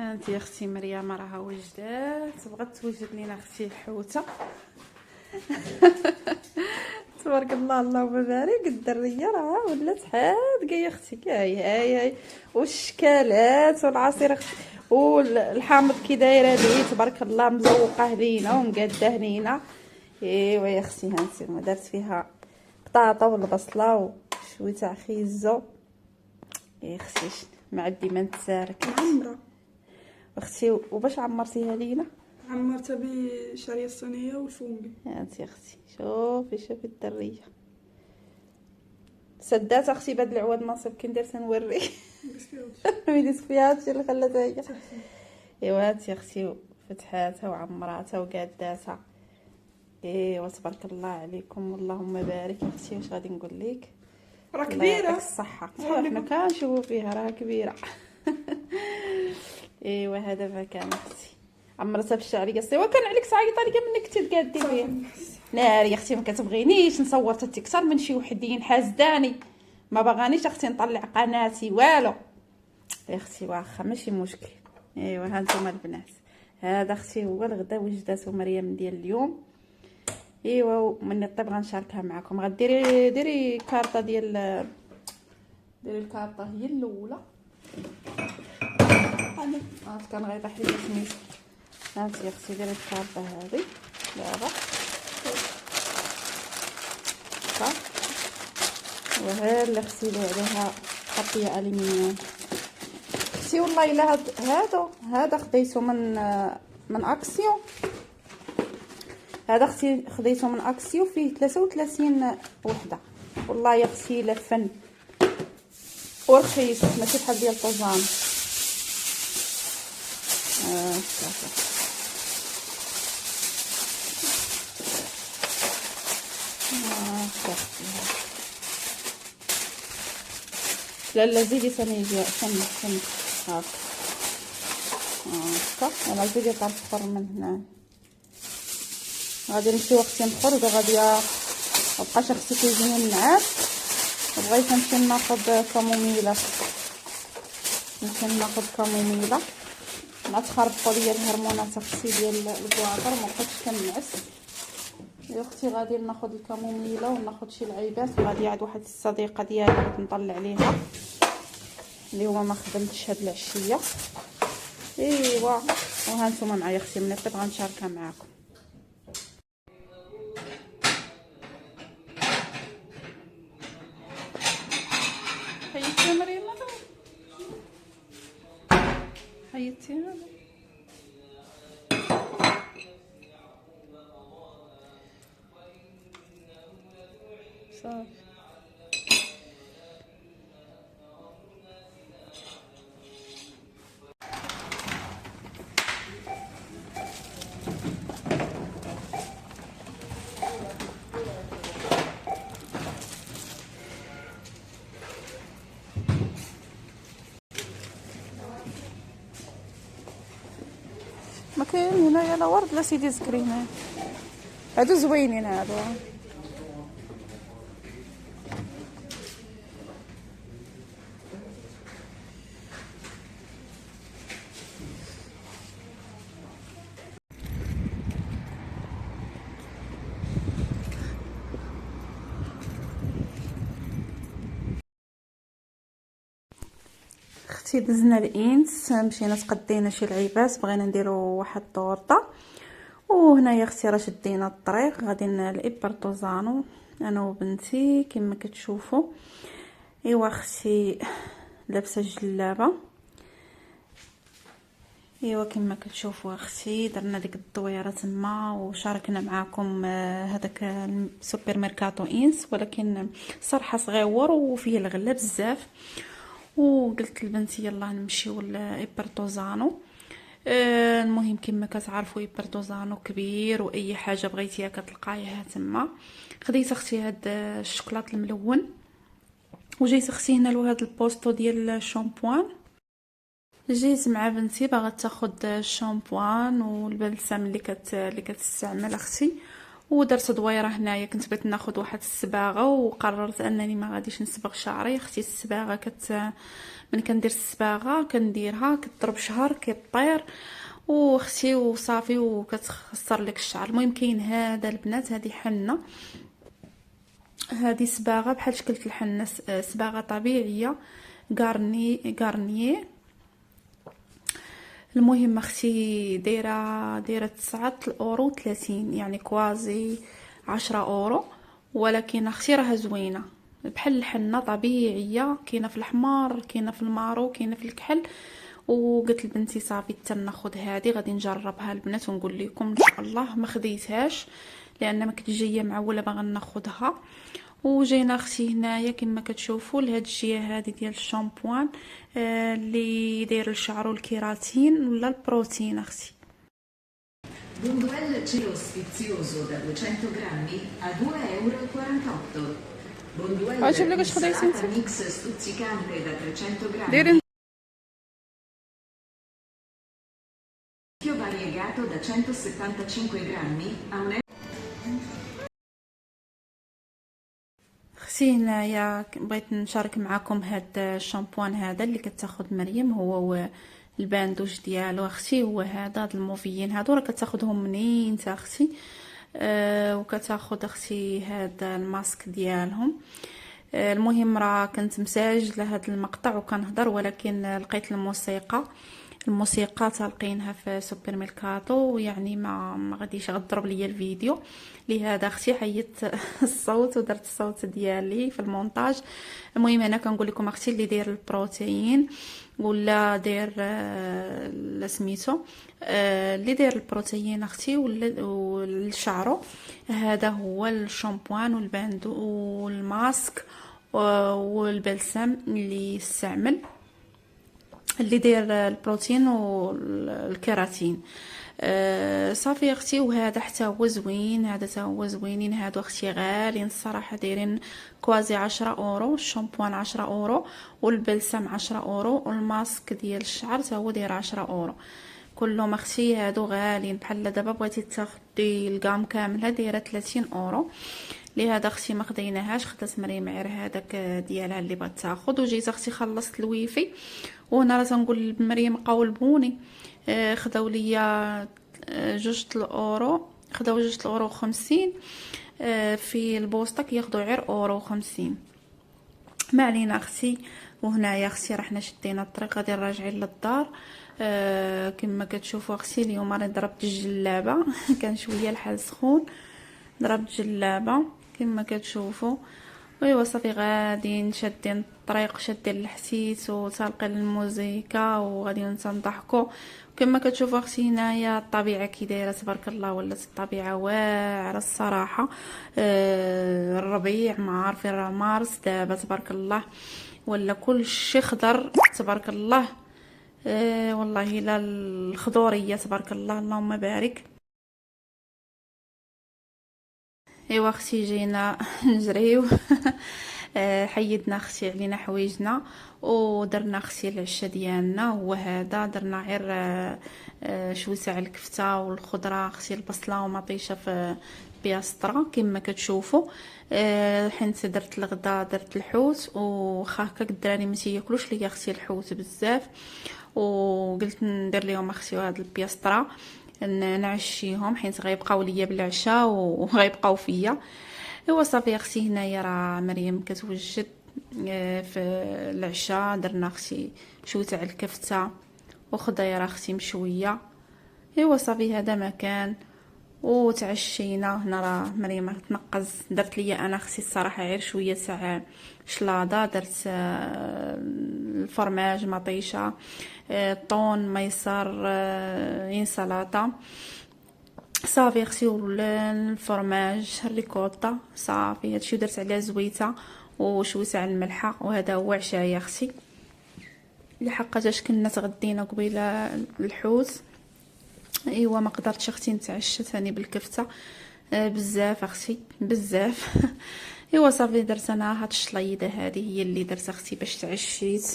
هانتي اختي مريم راها وجدات، بغات توجد لينا اختي الحوته. تبارك الله اللهم بارك. الدريه راه ولات حادقه يا اختي. هاي والشكالات والعصير اختي والحامض كي دايره ليه تبارك الله، مزوقه لينا ومقاده لينا. ايوا يا اختي هانتي درت فيها بطاطا والبصله وشويه تاع خيزو يا اختي مع الديما نتسارك معمرة اختي. وباش عمرتيها لينا؟ عمرتها بشعريه الصينيه والفونقي. هانتي اختي شوفي الدريه سدات اختي بهاد العواد ناصب كي ندير تنوري. ويلي فيها هادشي اللي خلاتها هي. ايوا هانتي اختي فتحاتها وعمراتها وقاداتها. ايوا تبارك الله عليكم اللهم بارك يا اختي. واش غادي نقول لك؟ راه الله يعطيك كبيره الصحه. حنا كنشوفوا فيها راها كبيره. ايوا هذا ما كان اختي عمرتها بالشعريه الصيوا. كان عليك تعيطي ليا منك كنتي تقادي فيها نار يا اختي. ما كتبغينيش نصور حتى اكثر من شي وحدين حاسداني، ما بغانيش اختي نطلع قناتي والو يا اختي. واخا ماشي مشكل. ايوا ها نتوما البنات، هذا اختي هو الغدا وجداتو مريم ديال اليوم. ايوا من الطيب غنشاركها معكم. ديري كارطه ديال ديري الكارطه هي الاولى. انا كان غيطيح لي سميت. هانتي يا اختي ديري الكارطه هذه دابا صافي. وها اللي اختي عليها خطيه الومنيوم اختي. والله الا هذا خديته من اكسيو. هذا اختي خديته من اكسيو فيه 33 وحده. والله يا اختي لا فن ورخيص ماشي بحال ديال طوزان. لا زيدي ثاني ثاني هاكا انا زيدي طنفر من هنا. غادي نمشيو اختي نخرج وغادي مبقاش اختي كيجيني النعاس. بغيت نمشي ناخذ كاموميله مع تخربقوا ليا الهرمونات اختي ديال الكواطر. ما بقيتش كنعس يا اختي. غادي ناخذ الكاموميله وناخذ شي لعيبات. غادي عاد واحد الصديقه ديالي بغيت نطلع عليها اللي هو ما خدمتش هاد العشيه. ايوا وها نتوما معايا اختي من الطيب غنشاركها معاكم. حيدتي مريم حيدتي صافي. ما كاين هنايا لا ورد لا سيدي سكرين. هادو زوينين هادو. اختي دزنا الانس مشينا تقدينا شي لعيبات. بغينا نديرو واحد طورطه. وهنايا اختي راه شدينا الطريق غادي لإبرتوزانو انا وبنتي كما كتشوفوا. ايوا اختي لابسه جلابه. ايوا كما كتشوفوا اختي درنا ديك الدويره تما وشاركنا معاكم هذاك السوبر ميركاتو انس، ولكن صراحه صغيور وفيه الغله بزاف. وقلت لبنتي يلا نمشيو لإبرتوزانو. المهم كما كتعرفوا إبرتوزانو كبير واي حاجه بغيتيها كتلقايها تما. خديت اختي هاد الشوكولات الملون وجيت اختي هنا لهاد البوستو ديال الشامبوان. جيت مع بنتي باغا تاخد الشامبوان والبلسم اللي كتستعمل اختي. ودرت دويره هنايا. كنت بغيت ناخذ واحد الصباغه وقررت انني ما غاديش نصبغ شعري. اختي الصباغه من كندير الصباغه كنديرها كتضرب شهر كيطير واختي وصافي وكتخسر لك الشعر. المهم كاين هذا البنات، هذه حنه، هذه صباغه بحال شكل الحنه، صباغه طبيعيه غارنيه. المهم اختي دايره 9 اورو 30، يعني كوازي 10 اورو، ولكن اختي راها زوينه بحال الحنه طبيعيه، كاينه في الاحمر، كاينه في المارو، كاينه في الكحل. وقلت لبنتي صافي حتى ناخذ هذه، غادي نجربها البنات ونقول لكم ان شاء الله. ما خديتهاش لان ما كنت جايه معوله باغا ناخذها. وجينا اختي هنايا كما كتشوفوا لهاد الجهه هذه ديال الشامبوان اللي داير الشعر والكيراتين ولا البروتين اختي. Bunduel gelo sfizioso da 200 grammi a 2,48 euro. Bunduel عجب لك اش خديتي انت؟ mix stuzzicante da 300 grammi. دايرين Più variegato da 175 grammi a 1,49 اختي هنايا بغيت نشارك معكم هاد الشامبوان هذا اللي كتاخذ مريم، هو الباندوج ديالو اختي، هو هاد الموفيين هادو راه كتاخذهم منين تا اختي. وكتاخذ اختي هذا الماسك ديالهم. المهم راه كنت مساجله هذا المقطع وكنهضر، ولكن لقيت الموسيقى تلقينها في سوبر ميركاتو، يعني ما غاديش غضرب ليا الفيديو. لهذا اختي حيدت الصوت ودرت الصوت ديالي في المونتاج. المهم انا كنقول لكم اختي اللي داير البروتين ولا داير سميتو اللي داير البروتين اختي والشعرو، هذا هو الشامبوان والباندو والماسك والبلسم اللي يستعمل، اللي داير البروتين والكيراتين. صافي اختي. وهذا حتى هو زوين، هذا حتى هو زوينين هادو اختي، غاليين الصراحه، دايرين كوازي 10 اورو، الشامبوان 10 اورو والبلسم 10 اورو والماسك ديال الشعر حتى هو داير 10 اورو. كلهم اختي هادو غاليين. بحال دابا بغيتي تاخدي الكام كامله دايره 30 اورو. لهذا اختي ما خديناهاش، خدات مريم غير هذاك ديالها اللي بغات تاخذ. وجيت اختي خلصت الويفي، وهنا راه تنقول لمريم قولبوني. خداو ليا 2 الاورو، خداو 2 الاورو 50. في البوسطه كياخذوا غير اورو 50. ما علينا اختي. وهنايا اختي رحنا شدينا الطريق غادي راجعين للدار. كما كتشوفوا اختي اليوم راني ضربت الجلابه كان شويه الحال سخون، ضربت جلابه كما كتشوفوا. ايوا صافي غادي شادين الطريق، شادين الحسيس وسالقين الموسيقى وغادي نضحكوا. كما كتشوفوا اختي هنايا الطبيعه كي دايره تبارك الله، ولات الطبيعه واعره الصراحه. الربيع ما عارفين راه مارس دابا تبارك الله، ولا كل شيء خضر تبارك الله. والله لا الخضوريه تبارك الله، اللهم بارك. ايوا اختي جينا نجريو حيدنا اختي علينا حوايجنا ودرنا اختي العشاء ديالنا. هو هذا درنا غير شويه تاع الكفته والخضره اختي، البصله ومطيشه في بياسطره كما كتشوفوا. حيت درت الغدا درت الحوت، وخا هكا الدراري ما تياكلوش ليا اختي الحوت بزاف، وقلت ندير لهم اختي هاد البياسطره نعشيهم حيت غيبقاو ليا بالعشاء وغيبقاو فيا. ايوا صافي اختي هنايا راه مريم كتوجد في العشاء. درنا اختي شويه تاع الكفته وخضيره اختي مشويه. ايوا صافي هذا مكان وتعشينا. هنا راه مريم تنقز، درت ليا انا اختي الصراحه غير شويه تاع شلاضه، درت الفرماج مطيشه، طون ميسر، انسلاطه. صافي اختي الفرماج الريكوتا صافي هادشي درت عليها زويته وشويه تاع الملحه. وهذا هو عشايا اختي. لحقاش كنا تغدينا قبيله الحوت. ايوا ما قدرتش اختي نتعشى ثاني بالكفته بزاف اختي بزاف ايوا صافي درت انا هاد الشليده هذه هي اللي درت اختي باش تعشيت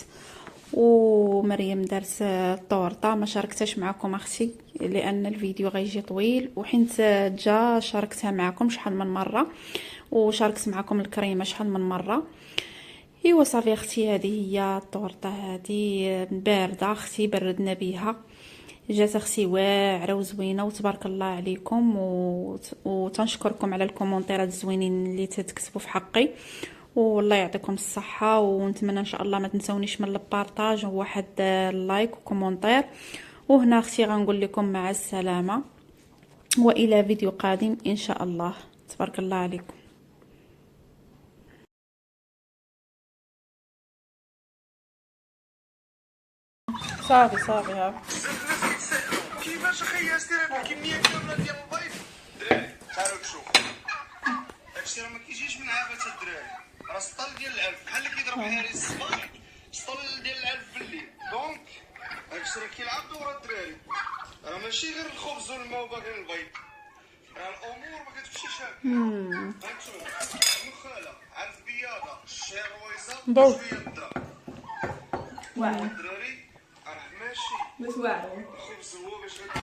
ومريم دارت الطورطه. ما شاركتهاش معكم اختي لان الفيديو غيجي طويل، وحيت جا شاركتها معكم شحال من مره، وشاركت معكم الكريمه شحال من مره. ايوا صافي اختي، هذه هي الطورطه، هذه بارده اختي، بردنا بها، جات اختي واعره وزوينه وتبارك الله عليكم. وتنشكركم على الكومونتيرات الزوينين اللي تكتبوا في حقي، والله يعطيكم الصحه. ونتمنى ان شاء الله ما تنسونيش من البارطاج وواحد اللايك وكومونتير. وهنا اختي غنقول لكم مع السلامه، والى فيديو قادم ان شاء الله. تبارك الله عليكم. صافي صافي ها كيفاش اخي دير هاد الكميه كامله ديال البيض؟ دراري تعالوا شوفوا، هادشي راه ما كيجيش من عافاك الدراري، راه سطل ديال العلف بحال اللي كيضرب حارس الصباح، سطل ديال العلف بالليل. دونك هادشي راه كيلعب دور الدراري، راه ماشي غير الخبز والماء وباقي البيض، راه الامور ما كتمشيش هكا. هانتوما مخاله عرف بياضه الشهر رويزه شويه الدرا واعر الدراري راه ماشي بس واعر الخبز هو باش